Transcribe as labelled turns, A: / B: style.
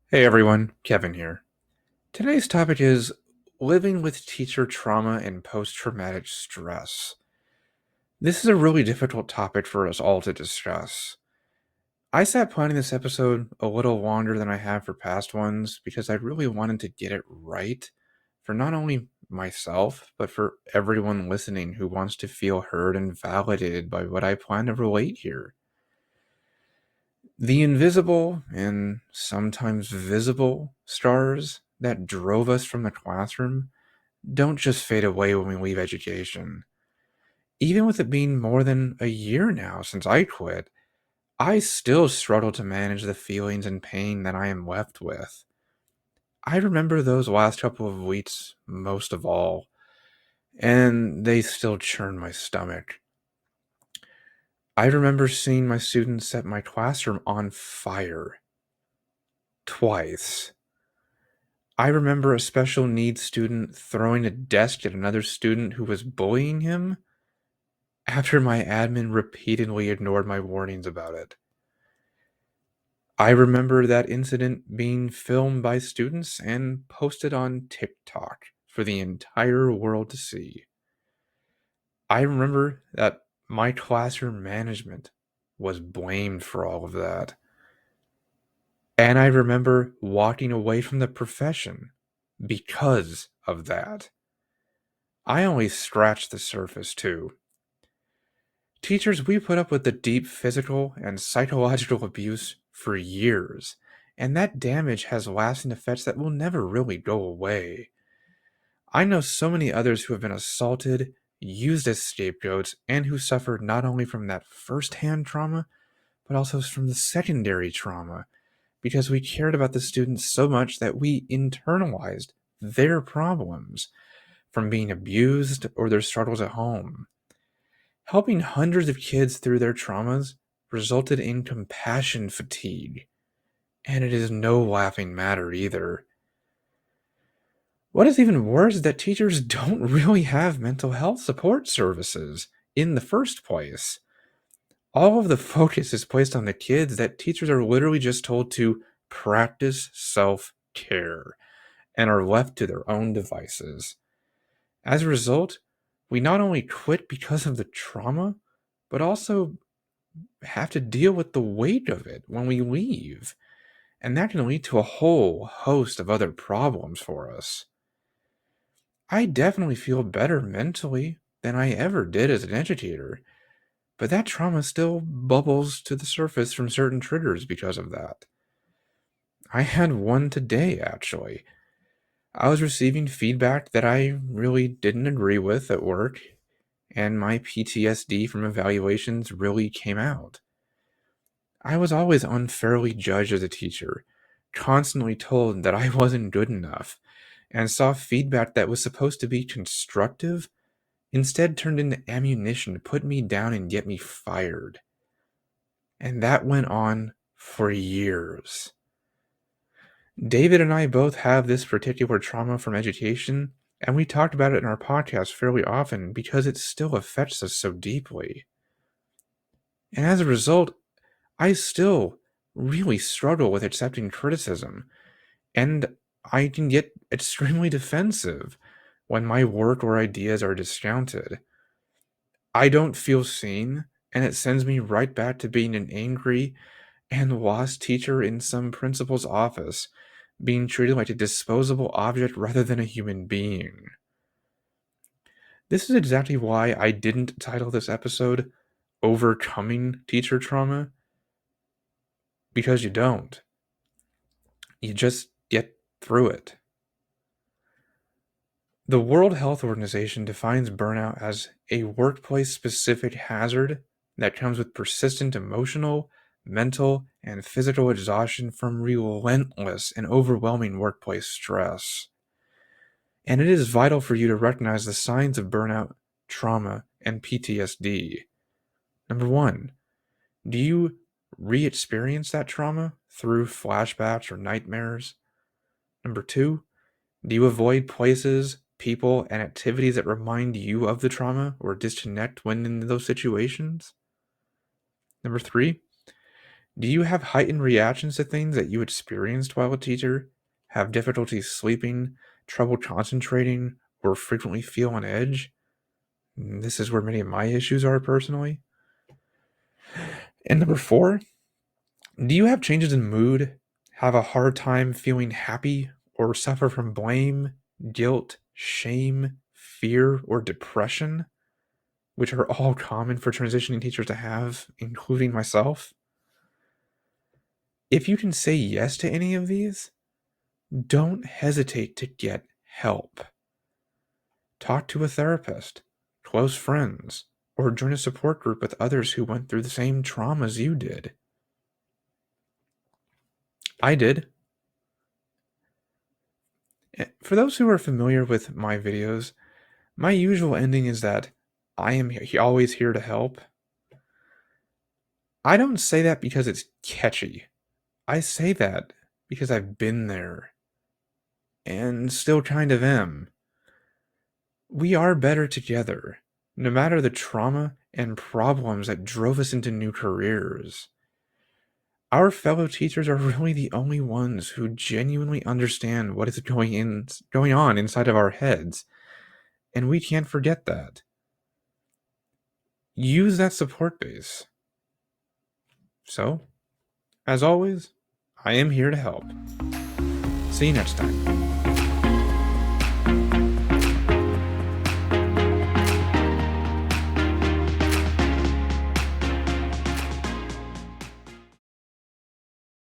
A: Hey everyone, Kevin here. Today's topic is living with teacher trauma and post traumatic stress. This is a really difficult topic for us all to discuss. I sat planning this episode a little longer than I have for past ones because I really wanted to get it right for not only myself, but for everyone listening who wants to feel heard and validated by what I plan to relate here. The invisible and sometimes visible stars that drove us from the classroom don't just fade away when we leave education. Even with it being more than a year now since I quit, I still struggle to manage the feelings and pain that I am left with. I remember those last couple of weeks most of all, and they still churn my stomach. I remember seeing my students set my classroom on fire twice. I remember a special needs student throwing a desk at another student who was bullying him after my admin repeatedly ignored my warnings about it. I remember that incident being filmed by students and posted on TikTok for the entire world to see. I remember that my classroom management was blamed for all of that. And I remember walking away from the profession because of that. I only scratched the surface, too. Teachers, we put up with the deep physical and psychological abuse for years, and that damage has lasting effects that will never really go away. I know so many others who have been assaulted, used as scapegoats, and who suffered not only from that first hand trauma, but also from the secondary trauma, because we cared about the students so much that we internalized their problems from being abused or their struggles at home. Helping hundreds of kids through their traumas resulted in compassion fatigue, and it is no laughing matter either. What is even worse is that teachers don't really have mental health support services in the first place. All of the focus is placed on the kids that teachers are literally just told to practice self care and are left to their own devices. As a result, we not only quit because of the trauma, but also have to deal with the weight of it when we leave. And that can lead to a whole host of other problems for us. I definitely feel better mentally than I ever did as an educator, but that trauma still bubbles to the surface from certain triggers because of that. I had one today, actually. I was receiving feedback that I really didn't agree with at work, and my PTSD from evaluations really came out. I was always unfairly judged as a teacher, constantly told that I wasn't good enough, and saw feedback that was supposed to be constructive instead turned into ammunition to put me down and get me fired. And that went on for years. David and I both have this particular trauma from education, and we talked about it in our podcast fairly often because it still affects us so deeply. And as a result, I still really struggle with accepting criticism, and I can get extremely defensive when my work or ideas are discounted. I don't feel seen, and it sends me right back to being an angry and lost teacher in some principal's office, being treated like a disposable object rather than a human being. This is exactly why I didn't title this episode Overcoming Teacher Trauma, because you don't. You just get through it. The World Health Organization defines burnout as a workplace specific hazard that comes with persistent emotional, mental, and physical exhaustion from relentless and overwhelming workplace stress. And it is vital for you to recognize the signs of burnout, trauma, and PTSD. Number one, do you re experience that trauma through flashbacks or nightmares? Number two, do you avoid places, people, and activities that remind you of the trauma or disconnect when in those situations? Number three, Do you have heightened reactions to things that you experienced while a teacher? Have difficulty sleeping, trouble concentrating, or frequently feel on edge? This is where many of my issues are personally. And number 4, do you have changes in mood, have a hard time feeling happy, or suffer from blame, guilt, shame, fear, or depression, which are all common for transitioning teachers to have, including myself? If you can say yes to any of these, don't hesitate to get help. Talk to a therapist, close friends, or join a support group with others who went through the same traumas you did. I did. For those who are familiar with my videos, my usual ending is that I am always here to help. I don't say that because it's catchy. I say that because I've been there and still kind of am. We are better together, no matter the trauma and problems that drove us into new careers. Our fellow teachers are really the only ones who genuinely understand what is going on inside of our heads, and we can't forget that. Use that support base. So, as always, I am here to help. See you next time.